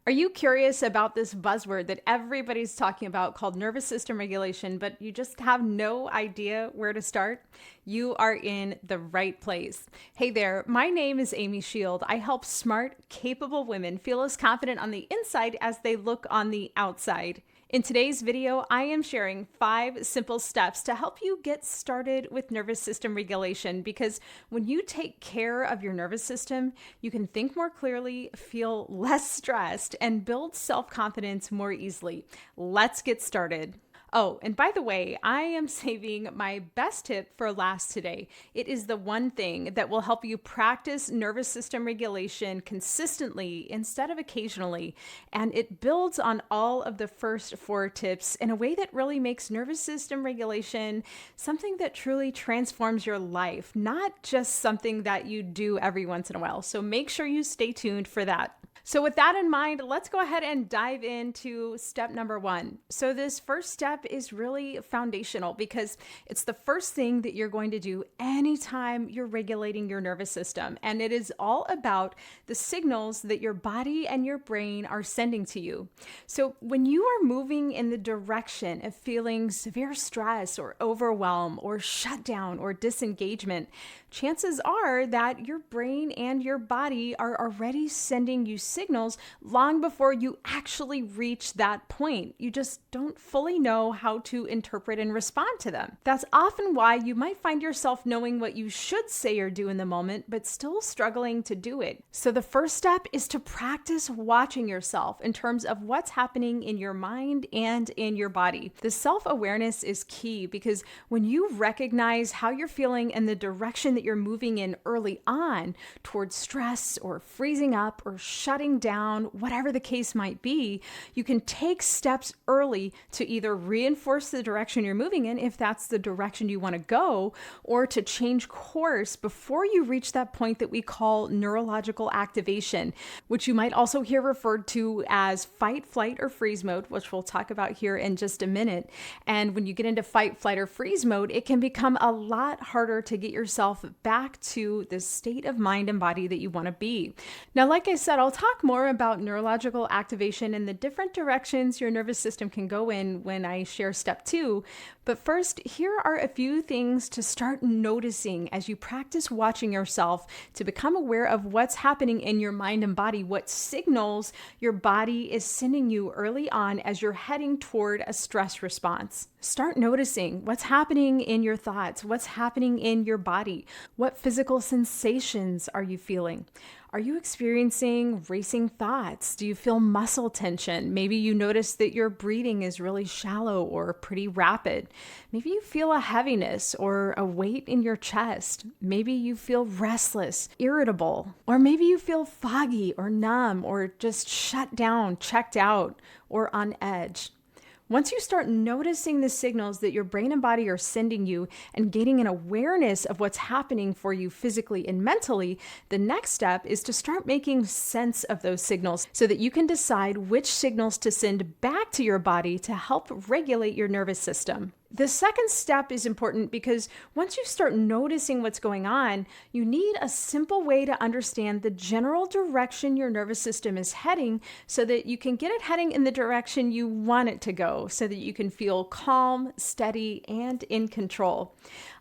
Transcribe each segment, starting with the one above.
Are you curious about this buzzword that everybody's talking about called nervous system regulation, but you just have no idea where to start? You are in the right place. Hey there, my name is Amy Shield. I help smart, capable women feel as confident on the inside as they look on the outside. In today's video, I am sharing 5 simple steps to help you get started with nervous system regulation, because when you take care of your nervous system, you can think more clearly, feel less stressed, and build self-confidence more easily. Let's get started. Oh, and by the way, I am saving my best tip for last today. It is the one thing that will help you practice nervous system regulation consistently instead of occasionally. And it builds on all of the first 4 tips in a way that really makes nervous system regulation something that truly transforms your life, not just something that you do every once in a while. So make sure you stay tuned for that. So with that in mind, let's go ahead and dive into step number 1. So this first step is really foundational because it's the first thing that you're going to do anytime you're regulating your nervous system. And it is all about the signals that your body and your brain are sending to you. So when you are moving in the direction of feeling severe stress or overwhelm or shutdown or disengagement, chances are that your brain and your body are already sending you signals long before you actually reach that point. You just don't fully know how to interpret and respond to them. That's often why you might find yourself knowing what you should say or do in the moment, but still struggling to do it. So the first step is to practice watching yourself in terms of what's happening in your mind and in your body. The self-awareness is key because when you recognize how you're feeling and the direction that you're moving in early on towards stress or freezing up or shutting down, whatever the case might be, you can take steps early to either reinforce the direction you're moving in, if that's the direction you want to go, or to change course before you reach that point that we call neurological activation, which you might also hear referred to as fight, flight, or freeze mode, which we'll talk about here in just a minute. And when you get into fight, flight, or freeze mode, it can become a lot harder to get yourself back to the state of mind and body that you want to be. Now, like I said, I'll talk more about neurological activation and the different directions your nervous system can go in when I share step 2. But first, here are a few things to start noticing as you practice watching yourself to become aware of what's happening in your mind and body, what signals your body is sending you early on as you're heading toward a stress response. Start noticing what's happening in your thoughts, what's happening in your body, what physical sensations are you feeling? Are you experiencing racing thoughts? Do you feel muscle tension? Maybe you notice that your breathing is really shallow or pretty rapid. Maybe you feel a heaviness or a weight in your chest. Maybe you feel restless, irritable, or maybe you feel foggy or numb or just shut down, checked out, or on edge. Once you start noticing the signals that your brain and body are sending you and gaining an awareness of what's happening for you physically and mentally, the next step is to start making sense of those signals so that you can decide which signals to send back to your body to help regulate your nervous system. The second step is important because once you start noticing what's going on, you need a simple way to understand the general direction your nervous system is heading so that you can get it heading in the direction you want it to go, so that you can feel calm, steady, and in control.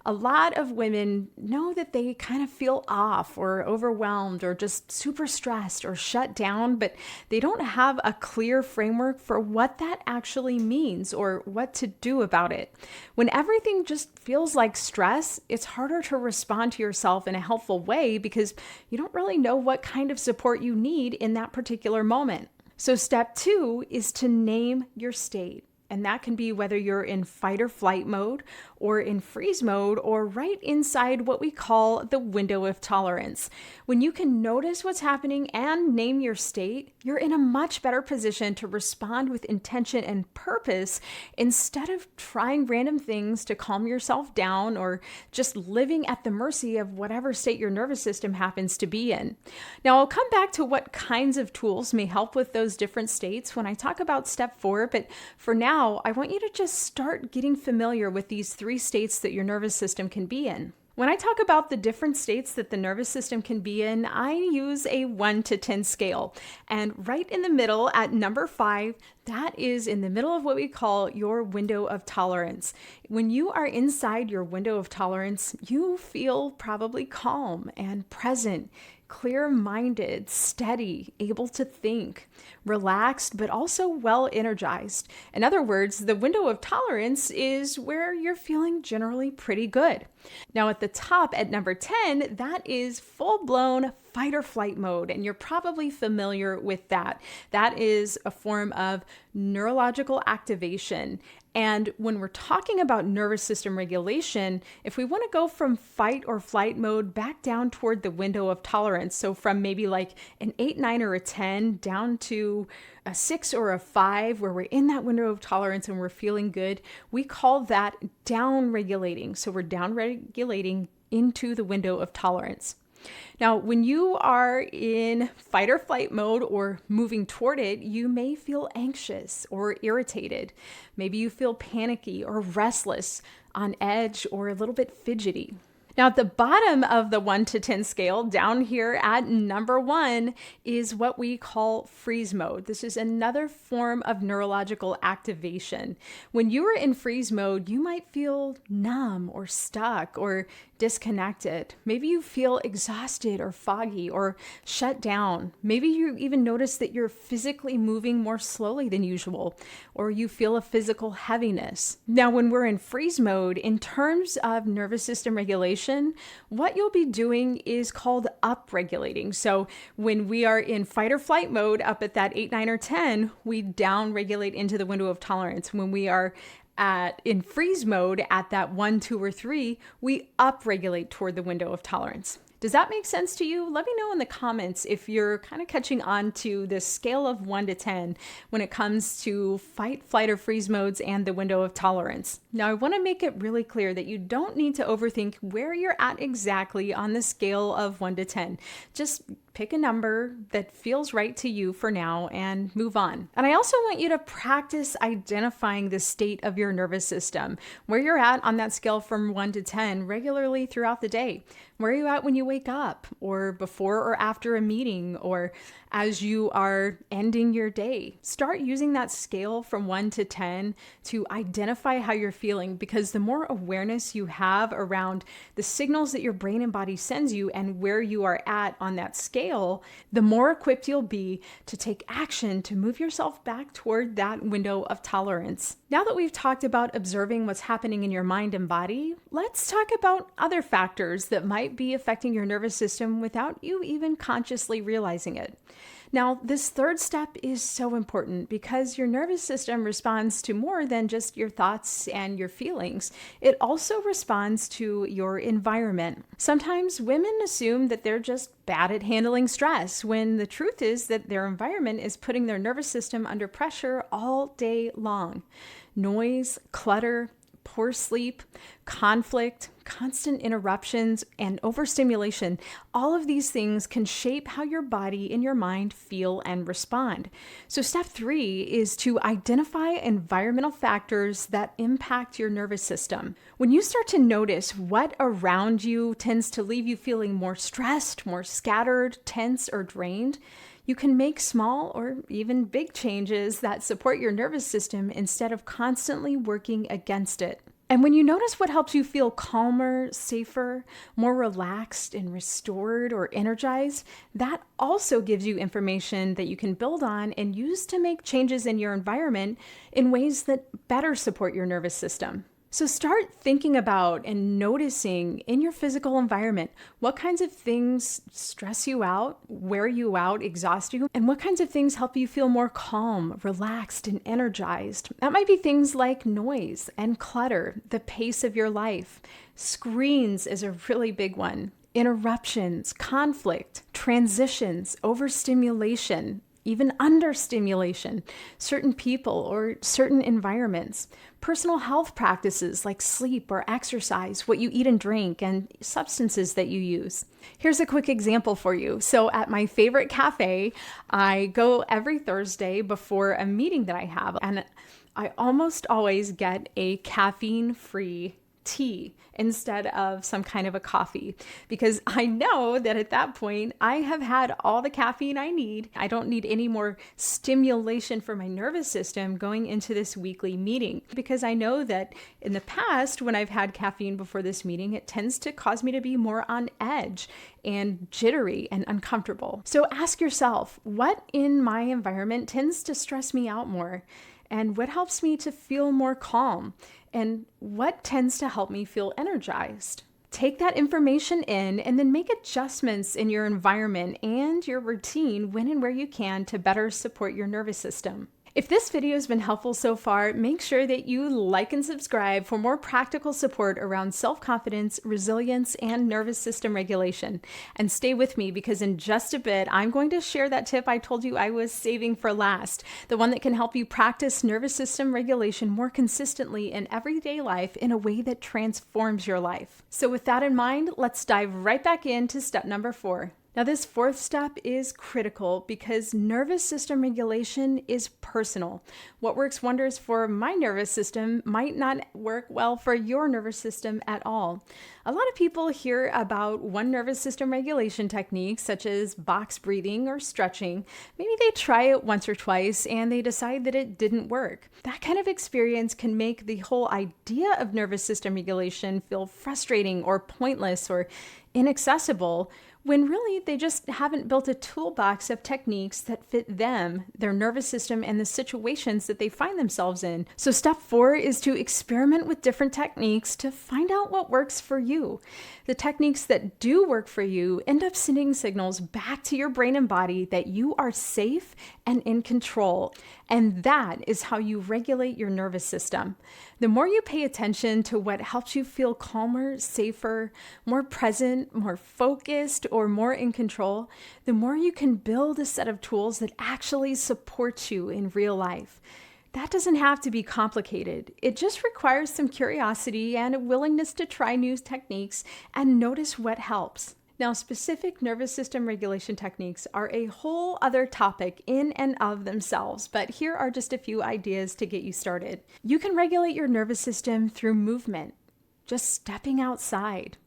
A lot of women know that they kind of feel off or overwhelmed or just super stressed or shut down, but they don't have a clear framework for what that actually means or what to do about it. When everything just feels like stress, it's harder to respond to yourself in a helpful way because you don't really know what kind of support you need in that particular moment. So step 2 is to name your state. And that can be whether you're in fight or flight mode or in freeze mode or right inside what we call the window of tolerance. When you can notice what's happening and name your state, you're in a much better position to respond with intention and purpose instead of trying random things to calm yourself down or just living at the mercy of whatever state your nervous system happens to be in. Now, I'll come back to what kinds of tools may help with those different states when I talk about step 4, but for now, I want you to just start getting familiar with these 3 states that your nervous system can be in. When I talk about the different states that the nervous system can be in, I use a 1 to 10 scale. And right in the middle at number 5, that is in the middle of what we call your window of tolerance. When you are inside your window of tolerance, you feel probably calm and present, clear-minded, steady, able to think, relaxed, but also well-energized. In other words, the window of tolerance is where you're feeling generally pretty good. Now at the top at number 10, that is full-blown fight or flight mode, and you're probably familiar with that. That is a form of neurological activation. And when we're talking about nervous system regulation, if we want to go from fight or flight mode back down toward the window of tolerance, so from maybe like an 8, 9, or a 10 down to a 6 or a 5, where we're in that window of tolerance and we're feeling good, we call that down regulating. So we're down regulating into the window of tolerance. Now, when you are in fight or flight mode or moving toward it, you may feel anxious or irritated. Maybe you feel panicky or restless, on edge, or a little bit fidgety. Now, at the bottom of the 1 to 10 scale, down here at number 1, is what we call freeze mode. This is another form of neurological activation. When you are in freeze mode, you might feel numb or stuck or disconnected. Maybe you feel exhausted or foggy or shut down. Maybe you even notice that you're physically moving more slowly than usual, or you feel a physical heaviness. Now, when we're in freeze mode, in terms of nervous system regulation, what you'll be doing is called up-regulating. So when we are in fight or flight mode up at that 8, 9, or 10, we down-regulate into the window of tolerance. When we are in freeze mode at that 1, 2, or 3, we up-regulate toward the window of tolerance. Does that make sense to you? Let me know in the comments if you're kind of catching on to this scale of 1 to 10 when it comes to fight, flight, or freeze modes and the window of tolerance. Now, I want to make it really clear that you don't need to overthink where you're at exactly on the scale of 1 to 10. Just pick a number that feels right to you for now and move on. And I also want you to practice identifying the state of your nervous system, where you're at on that scale from 1 to 10 regularly throughout the day. Where are you at when you wake up, or before or after a meeting, or as you are ending your day? Start using that scale from 1 to 10 to identify how you're feeling, because the more awareness you have around the signals that your brain and body sends you and where you are at on that scale, the more equipped you'll be to take action to move yourself back toward that window of tolerance. Now that we've talked about observing what's happening in your mind and body, let's talk about other factors that might be affecting your nervous system without you even consciously realizing it. Now, this third step is so important because your nervous system responds to more than just your thoughts and your feelings. It also responds to your environment. Sometimes women assume that they're just bad at handling stress, when the truth is that their environment is putting their nervous system under pressure all day long. Noise, clutter, poor sleep, conflict, constant interruptions, and overstimulation, all of these things can shape how your body and your mind feel and respond. So step 3 is to identify environmental factors that impact your nervous system. When you start to notice what around you tends to leave you feeling more stressed, more scattered, tense, or drained, you can make small or even big changes that support your nervous system instead of constantly working against it. And when you notice what helps you feel calmer, safer, more relaxed and restored or energized, that also gives you information that you can build on and use to make changes in your environment in ways that better support your nervous system. So start thinking about and noticing in your physical environment what kinds of things stress you out, wear you out, exhaust you, and what kinds of things help you feel more calm, relaxed, and energized. That might be things like noise and clutter, the pace of your life. Screens is a really big one. Interruptions, conflict, transitions, overstimulation, even understimulation, certain people or certain environments, personal health practices like sleep or exercise, what you eat and drink, and substances that you use. Here's a quick example for you. So at my favorite cafe, I go every Thursday before a meeting that I have, and I almost always get a caffeine-free tea instead of some kind of a coffee, because I know that at that point I have had all the caffeine I need. I don't need any more stimulation for my nervous system going into this weekly meeting, because I know that in the past when I've had caffeine before this meeting, it tends to cause me to be more on edge and jittery and uncomfortable. So ask yourself, what in my environment tends to stress me out more? And what helps me to feel more calm? And what tends to help me feel energized? Take that information in and then make adjustments in your environment and your routine when and where you can to better support your nervous system. If this video has been helpful so far, make sure that you like and subscribe for more practical support around self-confidence, resilience, and nervous system regulation. And stay with me, because in just a bit, I'm going to share that tip I told you I was saving for last, the one that can help you practice nervous system regulation more consistently in everyday life in a way that transforms your life. So with that in mind, let's dive right back into step number 4. Now, this fourth step is critical because nervous system regulation is personal. What works wonders for my nervous system might not work well for your nervous system at all. A lot of people hear about one nervous system regulation technique, such as box breathing or stretching. Maybe they try it once or twice and they decide that it didn't work. That kind of experience can make the whole idea of nervous system regulation feel frustrating or pointless or inaccessible, when really they just haven't built a toolbox of techniques that fit them, their nervous system, and the situations that they find themselves in. So step 4 is to experiment with different techniques to find out what works for you. The techniques that do work for you end up sending signals back to your brain and body that you are safe and in control. And that is how you regulate your nervous system. The more you pay attention to what helps you feel calmer, safer, more present, more focused, or more in control, the more you can build a set of tools that actually support you in real life. That doesn't have to be complicated. It just requires some curiosity and a willingness to try new techniques and notice what helps. Now, specific nervous system regulation techniques are a whole other topic in and of themselves, but here are just a few ideas to get you started. You can regulate your nervous system through movement, just stepping outside,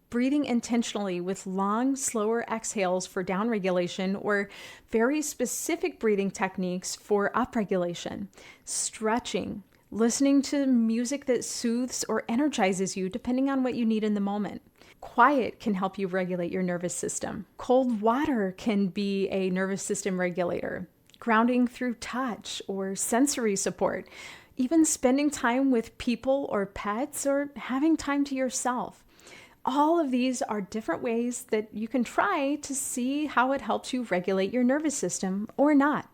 breathing intentionally with long, slower exhales for downregulation, or very specific breathing techniques for upregulation, stretching, listening to music that soothes or energizes you depending on what you need in the moment. Quiet can help you regulate your nervous system. Cold water can be a nervous system regulator. Grounding through touch or sensory support. Even spending time with people or pets, or having time to yourself. All of these are different ways that you can try to see how it helps you regulate your nervous system or not.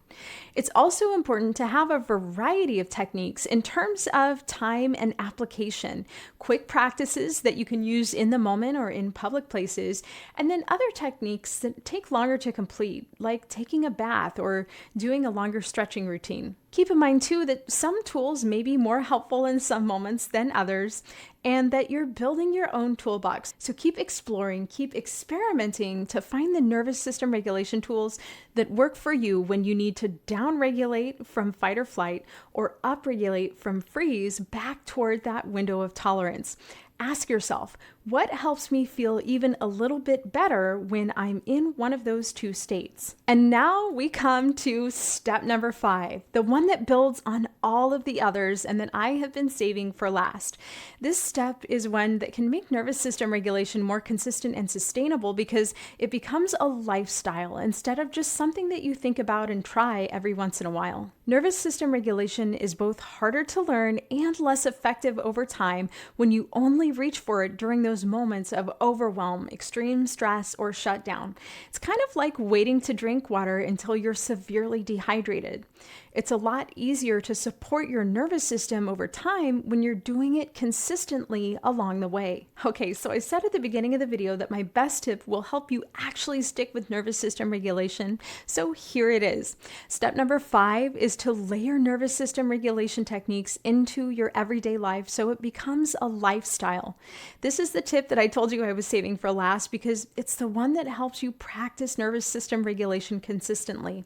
It's also important to have a variety of techniques in terms of time and application, quick practices that you can use in the moment or in public places, and then other techniques that take longer to complete, like taking a bath or doing a longer stretching routine. Keep in mind too that some tools may be more helpful in some moments than others, and that you're building your own toolbox. So keep exploring, keep experimenting to find the nervous system regulation tools that work for you when you need to downregulate from fight or flight or upregulate from freeze back toward that window of tolerance. Ask yourself, what helps me feel even a little bit better when I'm in one of those two states? And now we come to step number 5, the one that builds on all of the others and that I have been saving for last. This step is one that can make nervous system regulation more consistent and sustainable because it becomes a lifestyle instead of just something that you think about and try every once in a while. Nervous system regulation is both harder to learn and less effective over time when you only reach for it during those moments of overwhelm, extreme stress, or shutdown. It's kind of like waiting to drink water until you're severely dehydrated. It's a lot easier to support your nervous system over time when you're doing it consistently along the way. Okay, so I said at the beginning of the video that my best tip will help you actually stick with nervous system regulation. So here it is. Step number 5 is to layer nervous system regulation techniques into your everyday life so it becomes a lifestyle. This is the tip that I told you I was saving for last because it's the one that helps you practice nervous system regulation consistently.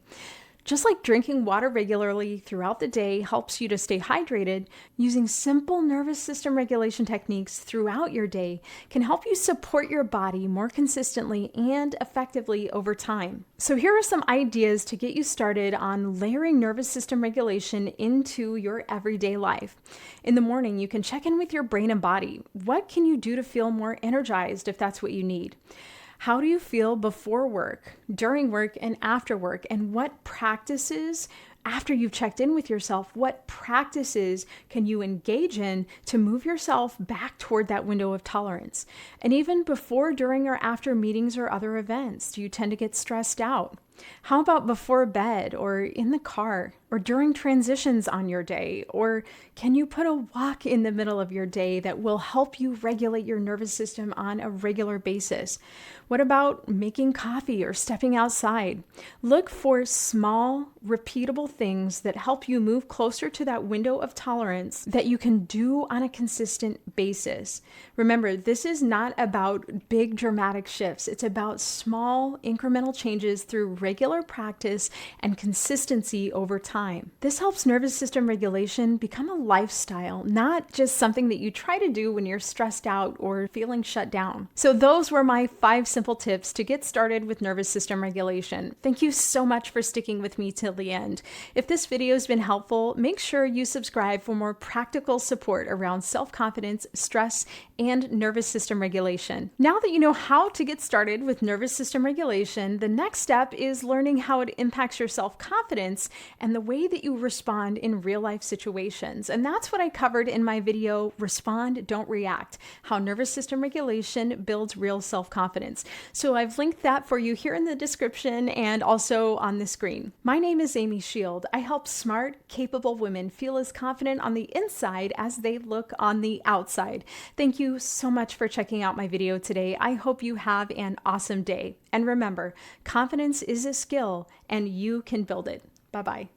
Just like drinking water regularly throughout the day helps you to stay hydrated, using simple nervous system regulation techniques throughout your day can help you support your body more consistently and effectively over time. So here are some ideas to get you started on layering nervous system regulation into your everyday life. In the morning, you can check in with your brain and body. What can you do to feel more energized if that's what you need? How do you feel before work, during work, and after work? And what practices, after you've checked in with yourself, what practices can you engage in to move yourself back toward that window of tolerance? And even before, during, or after meetings or other events, do you tend to get stressed out? How about before bed or in the car or during transitions on your day? Or can you put a walk in the middle of your day that will help you regulate your nervous system on a regular basis? What about making coffee or stepping outside? Look for small, repeatable things that help you move closer to that window of tolerance that you can do on a consistent basis. Remember, this is not about big dramatic shifts. It's about small incremental changes through regular practice and consistency over time. This helps nervous system regulation become a lifestyle, not just something that you try to do when you're stressed out or feeling shut down. So those were my 5 simple tips to get started with nervous system regulation. Thank you so much for sticking with me till the end. If this video has been helpful, make sure you subscribe for more practical support around self-confidence, stress, and nervous system regulation. Now that you know how to get started with nervous system regulation, the next step is learning how it impacts your self-confidence and the way that you respond in real-life situations. And that's what I covered in my video, Respond, Don't React, How Nervous System Regulation Builds Real Self-Confidence. So I've linked that for you here in the description and also on the screen. My name is Amy Shield. I help smart, capable women feel as confident on the inside as they look on the outside. Thank you so much for checking out my video today. I hope you have an awesome day. And remember, confidence is a skill and you can build it. Bye-bye.